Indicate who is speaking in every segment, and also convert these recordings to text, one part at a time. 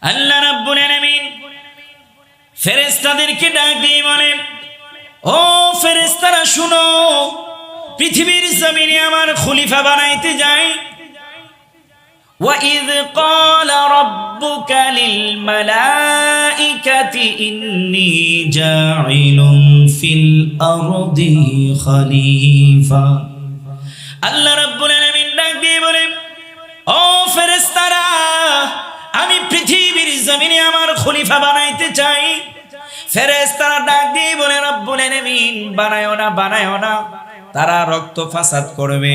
Speaker 1: আল্লাহ রাব্বুল আলামিন ফেরেশতাদেরকে ডাক দিয়ে বলেন, ও ফেরেশতারা শুনো, পৃথিবীর জমিনে আমার খলিফা বানাইতে যাই। وَإِذْ قَالَ رَبُّكَ لِلْمَلَائِكَةِ إِنِّي جَاعِلٌ فِي الْأَرْضِ خَلِيفَةً। আল্লাহ রাব্বুল আলামিন ডাক দিয়ে বলেন, ও ফেরেশতারা, আমি পৃথিবীর জমিনে আমার খলিফা বানাইতে চাই। ফেরেশতারা ডাক দিয়ে বলে, রব্বুল আলামিন বানায়ও না, বানায়ও না, তারা রক্ত ফাসাদ করবে,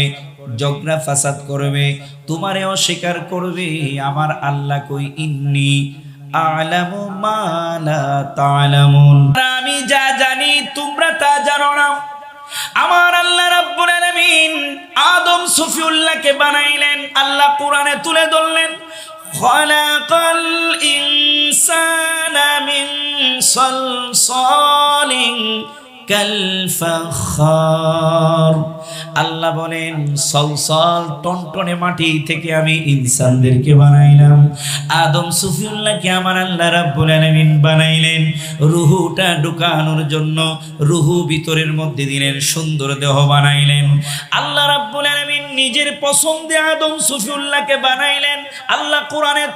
Speaker 1: ঝগড়া ফাসাদ করবে, তোমারে অস্বীকার করবে। আমার আল্লাহ কই, ইন্নী আ'লামু মা লা তা'লামুন, আমি যা জানি তোমরা তা জানো না। আমার আল্লাহ রাব্বুল আলামিন আদম সফিউল্লাহকে বানাইলেন, আল্লাহ কোরআনে তুলে ধরলেন, খালাকাল ইনসানা মিন সালসালিন কাল ফাখার। আল্লাহ বলেন, সলসল টনটনে মাটি থেকে আমি ইনসানদেরকে বানাইলাম। আদম সফিউল্লাহকে আমার আল্লাহ রাব্বুল আলামিন বানাইলেন রুহুটা ঢুকানোর জন্য, রুহু ভিতরের মধ্যে দিলেন, সুন্দর দেহ বানাইলেন। আল্লাহ রাব্বুল আলামিন নিজের পছন্দে আদম সফিউল্লাহকে বানাইলেন। আল্লাহ কোরআনে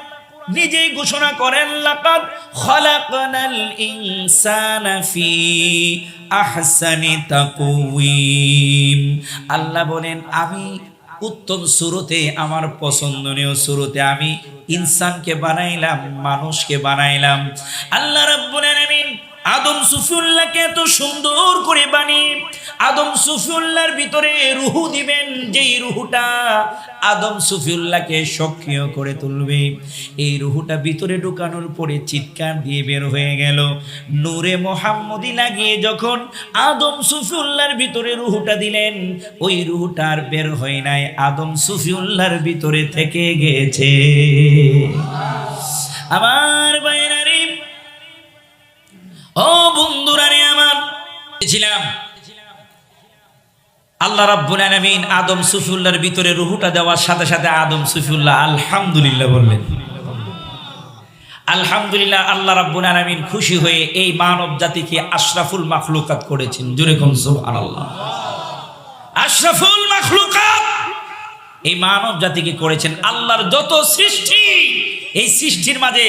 Speaker 1: নিজেই ঘোষণা করেন, লাকাদ খালাকনাল ইনসানা ফি আহসানি তাকওয়িম। আল্লাহ বলেন, আমি উত্তম সুরতে, আমার পছন্দনীয় সুরতে আমি ইনসানকে বানাইলাম, মানুষকে বানাইলাম। আল্লাহ রাব্বুল আলামিন আদম সফিউল্লাহকে এত সুন্দর করে বানিয়ে আদম সফিউল্লাহর ভিতরে রুহু দিবেন, যেই রুহুটা আদম সফিউল্লাহকে সক্রিয় করে তুলবে। এই রুহুটা ভিতরে ঢুকানোর পরে চিৎকার দিয়ে বের হয়ে গেল। নূরে মুহাম্মদী লাগিয়ে যখন আদম সফিউল্লাহর ভিতরে রুহুটা দিলেন, ওই রুহুটা আর বের হয় নাই, আদম সফিউল্লাহর ভিতরে থেকে গেছে। আমার বাইরারি, ও বন্ধুরা রে আমার, ছিলাম আল্লাহ রাব্বুল আলামিন আদম সফিউল্লাহর ভিতরে রুহুটা দেওয়ার সাথে সাথে আদম সফিউল্লাহ আলহামদুলিল্লাহ বললেন। আলহামদুলিল্লাহ, আল্লাহ রাব্বুল আলামিন খুশি হয়ে এই মানব জাতিকে আশরাফুল মাখলুকাত করেছেন। জোরে কোন সুবহানাল্লাহ। আশরাফুল মাখলুকাত এই মানব জাতিকে করেছেন। আল্লাহর যত সৃষ্টি, এই সৃষ্টির মাঝে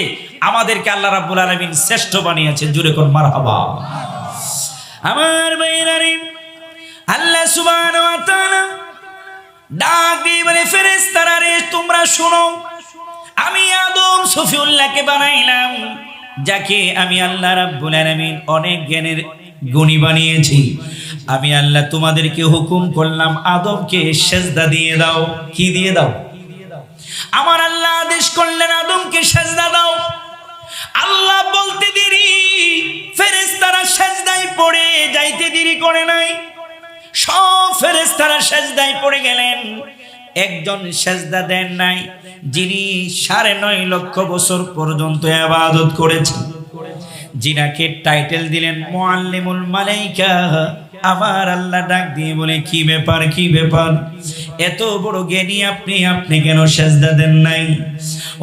Speaker 1: আমাদেরকে আল্লাহ রাব্বুল আলামিন শ্রেষ্ঠ বানিয়েছেন। জোরে কোন মারহাবা। আমার ভাইরারে, আল্লাহ সুবহানাহু ওয়া তাআলা ডাক দিয়ে বলে, ফেরেশতারা রে, তোমরা শোনো, আমি আদম সফিউল্লাহকে বানাইলাম, যাকে আমি আল্লাহ রাব্বুল আলামিন অনেক জ্ঞানের গুণী বানিয়েছি। আমি আল্লাহ তোমাদেরকে হুকুম করলাম, আদমকে সেজদা দিয়ে দাও। কি দিয়ে দাও? আমার আল্লাহ আদেশ করলেন, আদমকে সেজদা দাও। আল্লাহ বলতে দেরি, ফেরেশতারা সেজদায় পড়ে যাইতে দেরি করে নাই। সব ফেরেশতারা সেজদায় পড়ে গেলেন, একজন সেজদা দেন নাই, যিনি 9.5 লক্ষ বছর পর্যন্ত ইবাদত করেছেন, যিনাকে টাইটেল দিলেন মুআল্লিমুল মালাইকা। আমার আল্লাহ ডাক দিয়ে বলে, কি ব্যাপার, কি ব্যাপার, এত বড় জ্ঞানী আপনি, আপনি কেন সেজদা দেন নাই?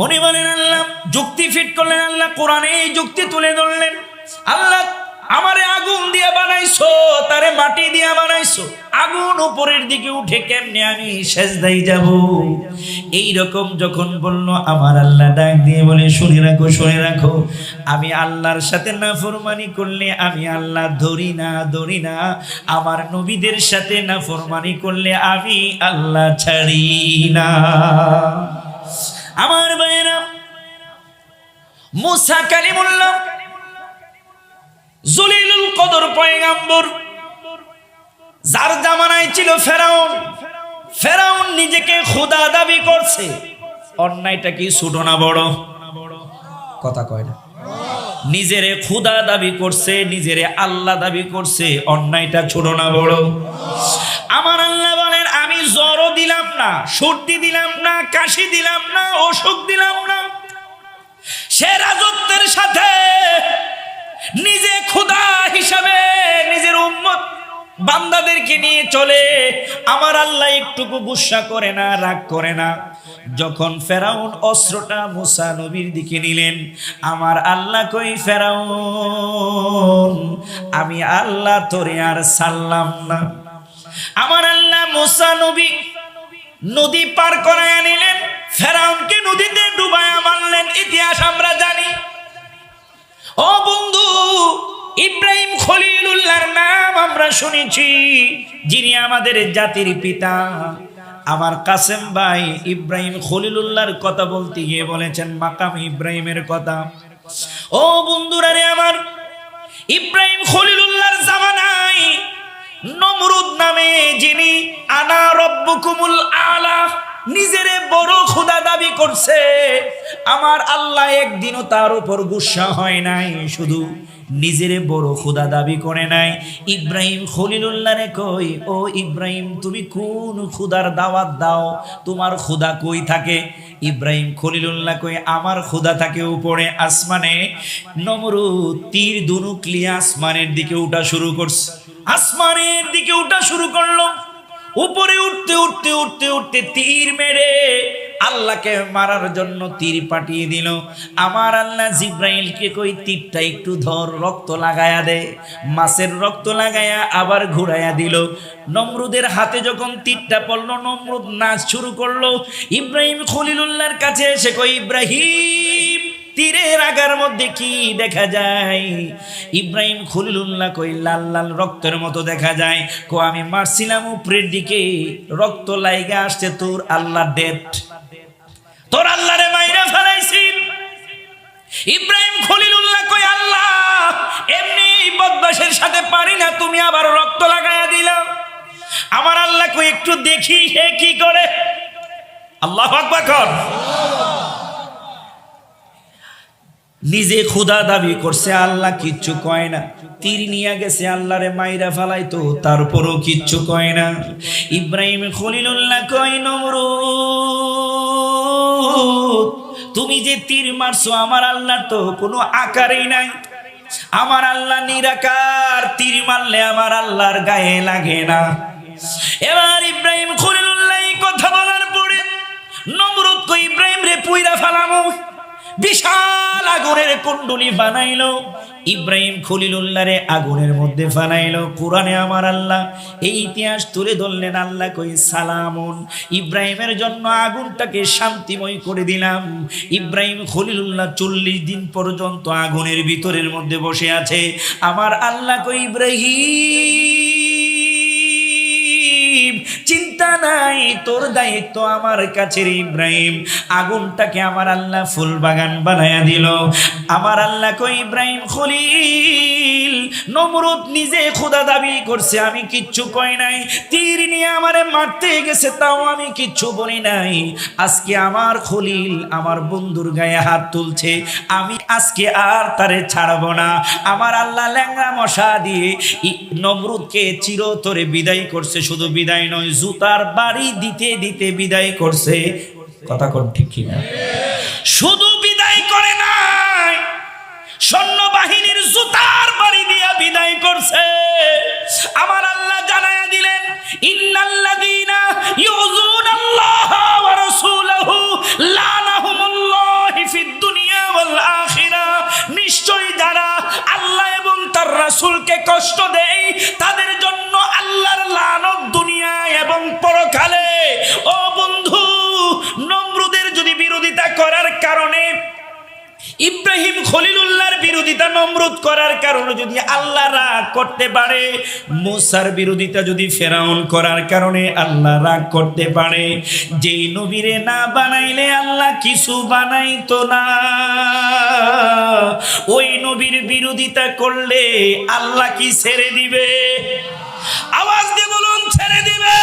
Speaker 1: উনি বলেন, আল্লাহ যুক্তি ফিট করলেন। আল্লাহ কোরআনে এই যুক্তি তুলে ধরলেন, আল্লাহ আমারে আগুন দিয়ে বানাইছো, তারে মাটি দিয়ে বানাইছো, আগুন উপরের দিকে উঠে কেমনে আমি সেজদায় যাব? এই রকম যখন বলল, আমার আল্লাহ ডাক দিয়ে বলে, শুনে রাখো, শুনে রাখো, আমি আল্লাহর সাথে নাফরমানি করলে আমি আল্লাহ ধরি না, ধরি না। আমার নবীদের সাথে নাফরমানি করলে আমি আল্লাহ ছাড়ি না। আমার ভাইয়েরা, মুসা কালিমুল্লাহ জলিলুল কদর পয়গাম্বর, যার জামানায় ছিল ফেরাউন। ফেরাউন নিজেকে খোদা দাবি করছে। অন্যায়টা কি ছোট না বড়? কথা কয় না। নিজেরে খোদা দাবি করছে, নিজেরে আল্লাহ দাবি করছে, অন্যায়টা ছোট না বড়? আমার আল্লাহ বলেন, আমি জ্বরও দিলাম না, সর্দি দিলাম না, কাশি দিলাম না, অসুখ দিলাম না। সে রাজত্বের সাথে নিজে খোদা হিসাবে নিজের উম্মত বান্দাদেরকে নিয়ে চলে। আমার আল্লাহ একটুকু গুসা করে না, রাগ করে না। যখন ফেরাউন অস্ত্রটা মুসা নবীর দিকে নিলেন, আমার আল্লাহ কই ফেরাউন, আমি আল্লাহ তোরে আর ছাড়লাম না। আমার আল্লাহ মুসা নবী নদী পার করায় নিলেন, ফেরাউনকে নদীতে ডুবায়া মারলেন। ইতিহাস আমরা জানি। ও বন্ধু, ইব্রাহিম খলিলুল্লাহর নাম আমরা শুনেছি, যিনি আমাদের জাতির পিতা। আমার কাসেম ভাই ইব্রাহিম খলিলুল্লাহর কথা বলতে গিয়ে বলেছেন মাকাম ইব্রাহিমের কথা। ও বন্ধুরা রে আমার, ইব্রাহিম খলিলুল্লাহর জামানায় নমরুদ নামে যিনি আনা রব্বুকুমুল আলা নিজের বড় খোদা দাবি করছে, আমার আল্লাহ একদিনও তার উপর গুসা হয় নাই, শুধু নিজের বড় খোদা দাবি করে নাই। ইব্রাহিম খলিলুল্লাহরে কই, ও ইব্রাহিম তুমি কোন খোদার দাওয়াত দাও, তোমার খোদা কই থাকে? ইব্রাহিম খলিলুল্লাহ কই, আমার খোদা থাকে উপরে আসমানে। নমরুদ তীর ধনুক নিয়ে আসমানের দিকে উঠা শুরু করছে, আসমানের দিকে উঠা শুরু করলো। উপরে উঠতে উঠতে উঠতে উঠতে তীর মেরে আল্লাহকে মারার জন্য তীর পাঠিয়ে দিল। আমার আল্লাহ জিব্রাইলকে কই, তীরটা একটু ধর, রক্ত লাগায়া দে। মাছের রক্ত লাগায়া আবার ঘুরাইয়া দিল। নমরুদের হাতে যখন তীরটা পড়লো, নমরুদ নাচ শুরু করলো। ইব্রাহিম খলিলুল্লাহর কাছে এসে কই, ইব্রাহিম তীরের আগার মধ্যে কি দেখা যায়? ইব্রাহিম খলিলুল্লাহ কই, লাল লাল রক্তের মতো দেখা যায়। কো আমি মারছিলাম উপরের দিকে, রক্ত লাইগা আসছে তোর আল্লাহ ডেট, তোর আল্লাহরে মাইরা ফেলাইছি। ইব্রাহিম খলিলুল্লাহ কই, আল্লাহ এমনি বদমাশের সাথে পারি না, তুমি আবার রক্ত লাগায়া দিলা। আমার আল্লাহ কই, একটু দেখি হে কি করে। আল্লাহু আকবার কর। নিজে খোদা দাবি করছে, আল্লাহ কিচ্ছু কয় না। তীর নিয়ে গেছে আল্লাহরে মাইরা ফালাইতো, তারপরও কিচ্ছু কয় না। ইব্রাহিম খলিলুল্লাহ কয়, নমরুদ তুমি যে তীর মারছো, আমার আল্লাহর তো কোনো আকারই নাই, আমার আল্লাহ নিরাকার, তীর মারলে আমার আল্লাহর গায়ে লাগে না। এবার ইব্রাহিম খলিলুল্লাহ কথা বলার পরে নমরুদ কই, ইব্রাহিম রে পুইরা ফালামো। বিশাল আগুনের কুণ্ডলী বানাইলো, ইব্রাহিম খলিলুল্লাহরে আগুনের মধ্যে বানাইলো। কোরআনে আমার আল্লাহ এই ইতিহাস তুলে ধরলেন। আল্লাহ কই, সালামুন, ইব্রাহিমের জন্য আগুনটাকে শান্তিময় করে দিলাম। ইব্রাহিম খলিলুল্লাহ 40 দিন পর্যন্ত আগুনের ভিতরের মধ্যে বসে আছে। আমার আল্লাহ কই, ইব্রাহিম চিন্তা নাই, তোর দায়িত্ব আমার কাছে। ইব্রাহিম আগুনটাকে আমার আল্লাহ ফুল বাগান বানায়া দিল। আমার আল্লাহ কই, ইব্রাহিম খলিল, নমরুদ নিজে খোদা দাবি করছে, আমি কিচ্ছু কই নাই। তীর নিয়ে আমারে মারতে গেছে, তাও আমি কিচ্ছু বলি নাই। আজকে আমার খলিল আমার বন্ধুর গায়ে হাত তুলছে, আমি আজকে আর তারে ছাড়বো না। আমার আল্লাহ ল্যাংড়া মশা দিয়ে নমরুদকে চিরতরে বিদায় করছে। শুধু বিদায় নয়, জুতার বাড়ি দিতে দিতে বিদায় করছে। কথা কোন ঠিক কিনা? শুধু বিদায় করে নাই, সৈন্যবাহিনীর জুতার বাড়ি দিয়া বিদায় করছে। আমার আল্লাহ জানায়া দিলেন, ইন্নাল্লাযীনা ইউযুনাল্লাহা ওয়া রাসূলাহু লানাহুমুল্লাহি ফিদ দুনিয়া ওয়াল আখিরা। নিশ্চয়ই যারা আল্লাহ এবং তার রাসূলকে কষ্ট দেয়, তাদের জন্য আল্লাহর লানত দুনিয়ায় এবং পরকালে। ও বন্ধু, নমরুদের যদি বিরোধিতা করার কারণে, ইব্রাহিম খলিলুল্লাহর বিরোধিতা নমরুদ করার কারণে যদি আল্লাহ রাগ করতে পারে, মুসার বিরোধিতা যদি ফেরাউন করার কারণে আল্লাহ রাগ করতে পারে, যেই নবীরে না বানাইলে আল্লাহ কিছু বানাইতো না, ওই নবীর বিরোধিতা করলে আল্লাহ কি ছেড়ে দিবে? আওয়াজ দিয়ে বলুন, ছেড়ে দিবে।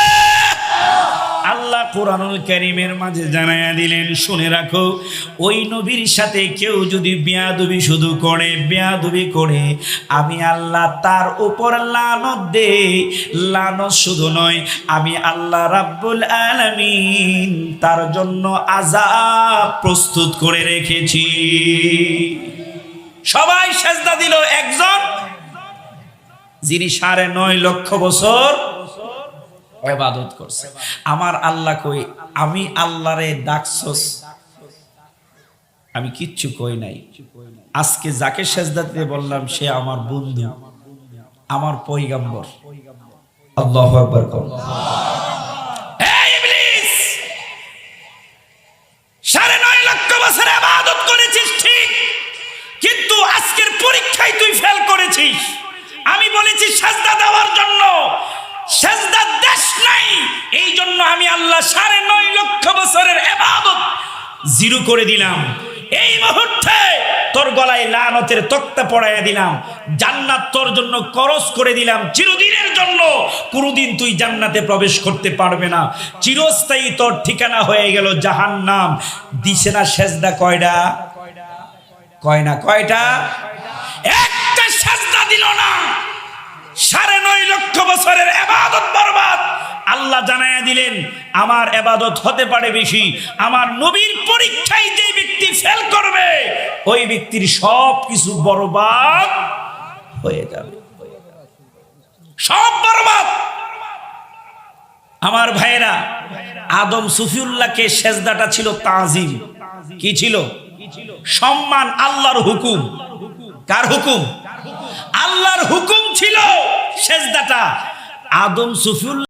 Speaker 1: আল্লাহ কোরআনুল কারীমের মাঝে জানায়া দিলেন, শুনে রাখো, ওই নবীর সাথে কেউ যদি বেয়াদবি শুধু করে, বেয়াদবি করে, আমি আল্লাহ তার উপর লানত দেই। লানত শুধু নয়, আমি আল্লাহ রাব্বুল আলামিন তার জন্য আযাব প্রস্তুত করে রেখেছি। সবাই সেজদা দিল, একজন যিনি 9.5 লক্ষ বছর ইবাদত করছে। আমার আল্লাহ কই, আমি আল্লাহরে ডাকছস, আমি কিচ্ছু কই নাই। আজকে যাকে সেজদা দিতে বললাম সে আমার বন্ধু, আমার পয়গম্বর। আল্লাহু আকবার। এই ইবলিস, 9.5 লক্ষ বছর ইবাদত করেছিস ঠিক, কিন্তু আজকের পরীক্ষায় তুই ফেল করেছিস। আমি বলেছি সেজদা দেওয়ার জন্য, সেজদা দেশ নাই, এই জন্য আমি আল্লাহ 9.5 লক্ষ বছরের ইবাদত জিরো করে দিলাম। এই মুহূর্তে তোর গলায় লানতের তক্তা পড়াইয়া দিলাম, জান্নাত তোর জন্য করজ করে দিলাম চিরদিনের জন্য। কোনোদিন তুই জান্নাতে প্রবেশ করতে পারবে না, চিরস্থায়ী তোর ঠিকানা হয়ে গেল জাহান্নাম। দিছে না সেজদা কয়টা? কয়টা? একটা সেজদা দিল না, 9.5 লক্ষ বছরের ইবাদত বরবাদ। আল্লাহ জানায়া দিলেন আমার ইবাদত হতে পারে বেশি, আমার নবীর পরীক্ষায় যে ব্যক্তি ফেল করবে ওই ব্যক্তির সব কিছু বরবাদ হয়ে যাবে, সব বরবাদ। আমার ভাইয়েরা, আদম সফিউল্লাহকে সেজদাটা ছিল তাজিম। কি ছিল? সম্মান। আল্লাহর হুকুম। কার হুকুম? আল্লাহর হুকুম ছিল সেজদাটা। আদম সফিউল্লাহ